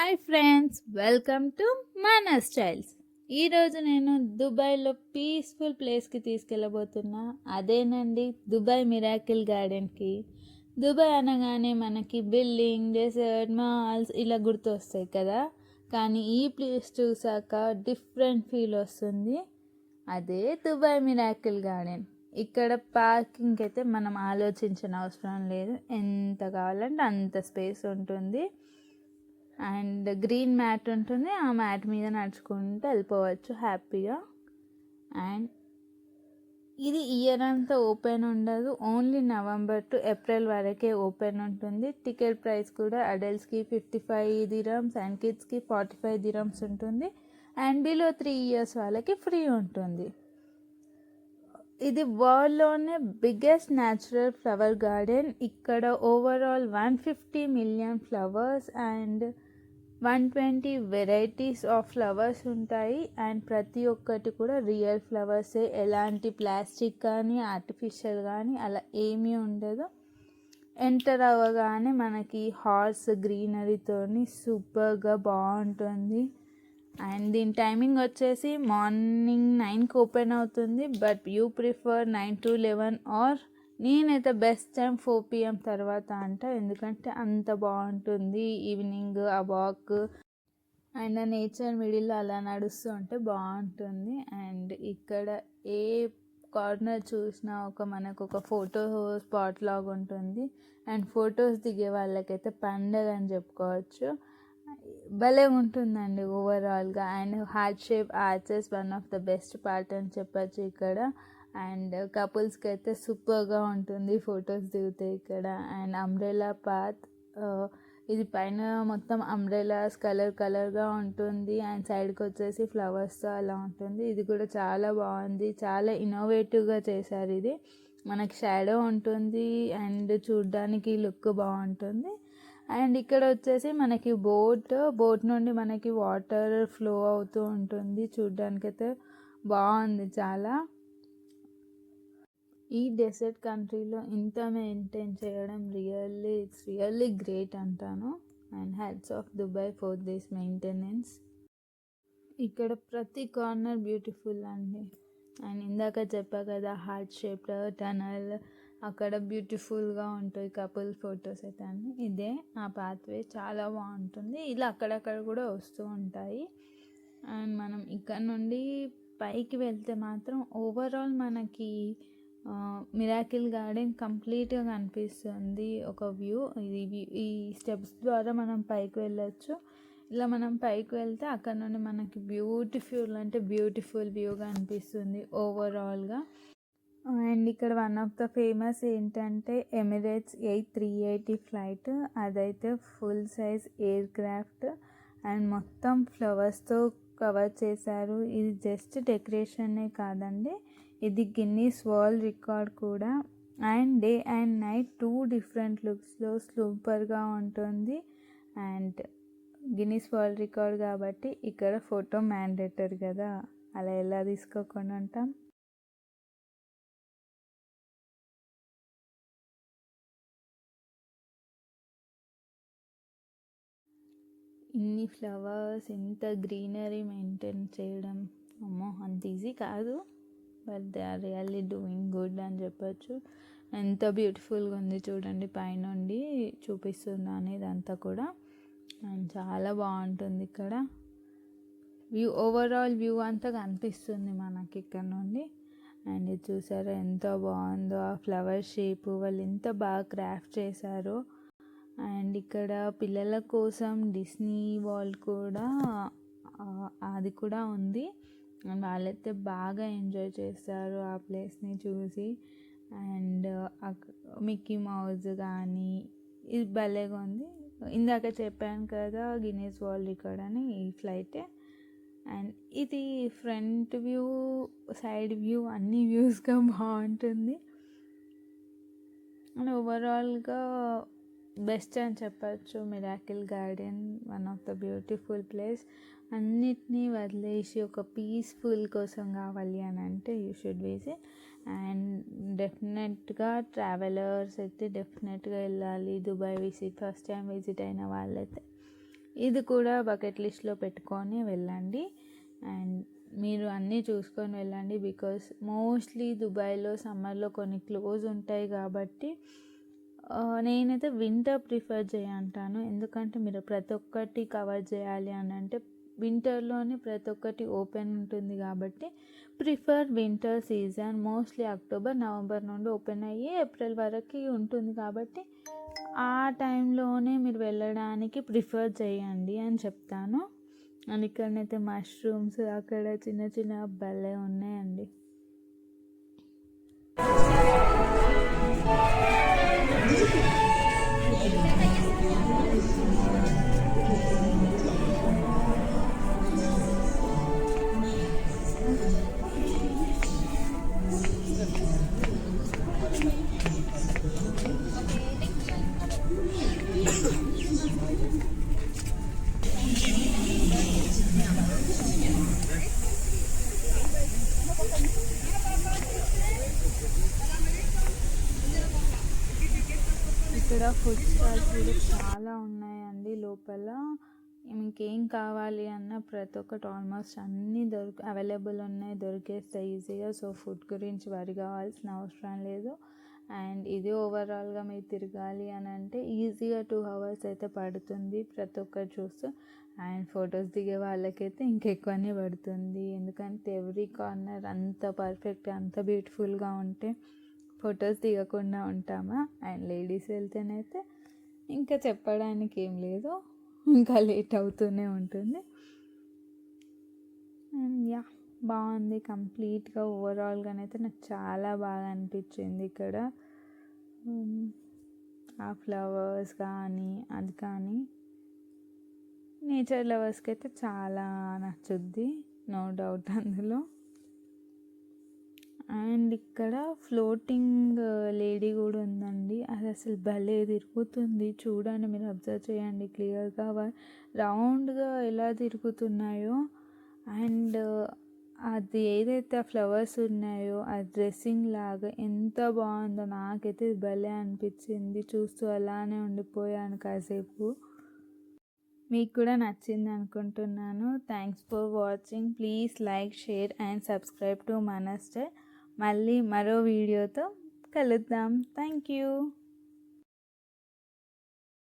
Hi friends, welcome to మన styles. ఈరోజు నేను దుబాయ్లో పీస్ఫుల్ ప్లేస్కి తీసుకెళ్ళబోతున్నా. అదేనండి దుబాయ్ మిరాకిల్ గార్డెన్కి. దుబాయ్ అనగానే మనకి బిల్డింగ్, డెజర్ట్, మాల్స్ ఇలా గుర్తొస్తాయి కదా. కానీ ఈ ప్లేస్ చూసాక డిఫరెంట్ ఫీల్ వస్తుంది. అదే దుబాయ్ మిరాకిల్ గార్డెన్. ఇక్కడ పార్కింగ్ అయితే మనం ఆలోచించిన అవసరం లేదు. ఎంత కావాలంటే అంత స్పేస్ ఉంటుంది. అండ్ గ్రీన్ మ్యాట్ ఉంటుంది. ఆ మ్యాట్ మీద నడుచుకుంటూ వెళ్ళిపోవచ్చు హ్యాపీగా. అండ్ ఇది ఇయర్ అంతా ఓపెన్ ఉండదు. ఓన్లీ నవంబర్ టు ఏప్రిల్ వరకే ఓపెన్ ఉంటుంది. టికెట్ ప్రైస్ కూడా అడల్ట్స్కి 55 దిరమ్స్ అండ్ కిడ్స్కి 45 దిరమ్స్ ఉంటుంది. అండ్ బిలో 3 ఇయర్స్ వాళ్ళకి ఫ్రీ ఉంటుంది. ఇది వరల్డ్లోనే బిగ్గెస్ట్ న్యాచురల్ ఫ్లవర్ గార్డెన్. ఇక్కడ overall 150 million flowers and 120 varieties of flowers ఉంటాయి. అండ్ ప్రతి ఒక్కటి కూడా రియల్ ఫ్లవర్సే. ఎలాంటి ప్లాస్టిక్ కానీ ఆర్టిఫిషియల్ కానీ అలా ఏమీ ఉండదు. ఎంటర్ అవ్వగానే మనకి హార్స్ గ్రీనరీతోని సూపర్గా బాగుంటుంది. అండ్ దీని టైమింగ్ వచ్చేసి మార్నింగ్ 9కి ఓపెన్ అవుతుంది. But you prefer 9 to 11 or నేనైతే బెస్ట్ టైం 4 PM తర్వాత అంట. ఎందుకంటే అంత బాగుంటుంది ఈవినింగ్ ఆ వాక్ అండ్ ఆ నేచర్ మిడిల్లో అలా నడుస్తూ ఉంటే బాగుంటుంది. అండ్ ఇక్కడ ఏ కార్నర్ చూసినా మనకు ఒక ఫోటో స్పాట్ లాగా ఉంటుంది. అండ్ ఫొటోస్ దిగే వాళ్ళకైతే పండగ అని చెప్పుకోవచ్చు. భలే ఉంటుందండి ఓవరాల్గా. And heart shape arches one of the best part అని చెప్పచ్చు ఇక్కడ. అండ్ కపుల్స్కి అయితే సూపర్గా ఉంటుంది ఫొటోస్ దిగితే ఇక్కడ. అండ్ అంబ్రెలా పాత్, ఇది పైన మొత్తం అంబ్రెలాస్ కలర్గా ఉంటుంది. అండ్ సైడ్కి వచ్చేసి ఫ్లవర్స్తో అలా ఉంటుంది. ఇది కూడా చాలా బాగుంది. చాలా ఇన్నోవేటివ్గా చేశారు ఇది. మనకి షాడో ఉంటుంది అండ్ చూడ్డానికి లుక్ బాగుంటుంది. అండ్ ఇక్కడ వచ్చేసి మనకి బోట్ నుండి మనకి వాటర్ ఫ్లో అవుతూ ఉంటుంది. చూడ్డానికైతే బాగుంది చాలా. ఈ డెసర్ట్ కంట్రీలో ఇంత మెయింటైన్ చేయడం ఇట్స్ రియల్లీ గ్రేట్ అంటాను. And hats off Dubai for this maintenance. ఇక్కడ ప్రతి కార్నర్ బ్యూటిఫుల్ అండి. అండ్ ఇందాక చెప్పా కదా హార్ట్ షేప్ టనల్, అక్కడ బ్యూటిఫుల్గా ఉంటాయి కపుల్ ఫొటోస్ అయితే అన్ని. ఇదే ఆ పాత్వే చాలా బాగుంటుంది. ఇలా అక్కడక్కడ కూడా వస్తూ ఉంటాయి. అండ్ మనం ఇక్కడ నుండి పైకి వెళ్తే మాత్రం ఓవరాల్ మనకి మిరాకిల్ గార్డెన్ కంప్లీట్గా కనిపిస్తుంది ఒక వ్యూ. ఈ స్టెప్స్ ద్వారా మనం పైకి వెళ్ళొచ్చు. ఇలా మనం పైకి వెళ్తే అక్కడ నుండి మనకి బ్యూటిఫుల్ వ్యూగా అనిపిస్తుంది ఓవరాల్గా. అండ్ ఇక్కడ వన్ ఆఫ్ ద ఫేమస్ ఏంటంటే ఎమిరేట్స్ A380 ఫ్లైట్. అదైతే full size aircraft and మొత్తం ఫ్లవర్స్తో కవర్ చేశారు. ఇది జస్ట్ డెకరేషనే కాదండి, ఇది గిన్నీస్ వరల్డ్ రికార్డ్ కూడా. And day and night 2 different లుక్స్లో సూపర్గా ఉంటుంది. అండ్ గిన్నీస్ వరల్డ్ రికార్డ్ కాబట్టి ఇక్కడ ఫోటో మ్యాండేటరీ కదా, అలా ఎలా తీసుకోకుండా ఉంటాం. ఇన్ని ఫ్లవర్స్, ఇంత గ్రీనరీ మెయింటైన్ చేయడం అమ్మో అంత ఈజీ కాదు. But they are really doing good అని చెప్పచ్చు. ఎంత బ్యూటిఫుల్గా ఉంది చూడండి, పైనుండి చూపిస్తున్నా అనేది అంతా కూడా. అండ్ చాలా బాగుంటుంది ఇక్కడ ఓవరాల్ వ్యూ అంతా కనిపిస్తుంది మనకి ఇక్కడ నుండి. అండ్ ఇది చూసారా ఎంత బాగుందో, ఆ ఫ్లవర్ షేప్ వాళ్ళు ఎంత బాగా క్రాఫ్ట్ చేశారో. అండ్ ఇక్కడ పిల్లల కోసం డిస్నీ వరల్డ్ కూడా అది కూడా ఉంది. అండ్ వాళ్ళైతే బాగా ఎంజాయ్ చేస్తారు ఆ ప్లేస్ని చూసి. అండ్ మిక్కీ మౌజ్ కానీ ఇది భలేగా ఉంది. ఇందాక చెప్పాను కదా గిన్నీస్ వరల్డ్ రికార్డ్ అని ఈ ఫ్లైటే. అండ్ ఇది ఫ్రంట్ వ్యూ, సైడ్ వ్యూ అన్ని వ్యూస్గా బాగుంటుంది. అండ్ ఓవరాల్గా బెస్ట్ అని చెప్పచ్చు miracle garden. One of the beautiful place. అన్నిటినీ వదిలేసి ఒక పీస్ఫుల్ కోసం కావాలి అని అంటే యూ షుడ్ విజిట్. అండ్ డెఫినెట్గా ట్రావెలర్స్ అయితే డెఫినెట్గా వెళ్ళాలి దుబాయ్ ఫస్ట్ టైం విజిట్ అయిన వాళ్ళైతే. ఇది కూడా బకెట్ లిస్ట్లో పెట్టుకొని వెళ్ళండి. అండ్ మీరు అన్నీ చూసుకొని వెళ్ళండి. బికాస్ మోస్ట్లీ దుబాయ్లో సమ్మర్లో కొన్ని క్లోజ్ ఉంటాయి కాబట్టి నేనైతే వింటర్ ప్రిఫర్ చేయంటాను. ఎందుకంటే మీరు ప్రతి ఒక్కటి కవర్ చేయాలి అని అంటే వింటర్లోనే ప్రతి ఒక్కటి ఓపెన్ ఉంటుంది కాబట్టి prefer winter season. Mostly October November నుండి ఓపెన్ అయ్యి ఏప్రిల్ వరకు ఉంటుంది కాబట్టి ఆ టైంలోనే మీరు వెళ్ళడానికి ప్రిఫర్ చేయండి అని చెప్తాను. అండ్ ఇక్కడనైతే మష్రూమ్స్ అక్కడ చిన్న చిన్న భలే ఉన్నాయండి. ఇక్కడ ఫుడ్ స్టాల్స్ కూడా చాలా ఉన్నాయండి లోపల. మీకేం కావాలి అన్న ప్రతి ఒక్కటి ఆల్మోస్ట్ అన్నీ అవైలబుల్ ఉన్నాయి, దొరికేస్తాయి ఈజీగా. సో ఫుడ్ గురించి వరి కావాల్సిన అవసరం లేదు. అండ్ ఇది ఓవరాల్గా మీరు తిరగాలి అని అంటే ఈజీగా 2 hours అయితే పడుతుంది ప్రతి ఒక్కటి చూస్తూ. అండ్ ఫొటోస్ దిగే వాళ్ళకైతే ఇంకెక్కువనే పడుతుంది. ఎందుకంటే ఎవ్రీ కార్నర్ అంత పర్ఫెక్ట్ అంత బ్యూటిఫుల్గా ఉంటే ఫొటోస్ దిగకుండా ఉంటామా? అండ్ లేడీస్ వెళ్తేనైతే ఇంకా చెప్పడానికి ఏం లేదు, ఇంకా లేట్ అవుతూనే ఉంటుంది. అండ్ యా బాగుంది కంప్లీట్గా. ఓవరాల్గానైతే నాకు చాలా బాగా అనిపించింది ఇక్కడ. ఆ ఫ్లవర్స్ కానీ అది కానీ నేచర్ లవర్స్కి అయితే చాలా నచ్చుద్ది, నో డౌట్ అందులో. అండ్ ఇక్కడ ఫ్లోటింగ్ లేడీ కూడా ఉందండి. అది అసలు భలే తిరుగుతుంది, చూడండి మీరు అబ్జర్వ్ చేయండి క్లియర్గా రౌండ్గా ఎలా తిరుగుతున్నాయో. అండ్ అది ఏదైతే ఆ ఫ్లవర్స్ ఉన్నాయో ఆ డ్రెస్సింగ్ లాగా ఎంత బాగుందో, నాకైతే భలే అనిపించింది. చూస్తూ అలానే ఉండిపోయాను కాసేపు. మీకు కూడా నచ్చింది అనుకుంటున్నాను. Thanks for watching. Please like, share and subscribe to మన స్టైల్. మళ్ళీ మరో వీడియోతో కలుద్దాం. Thank you.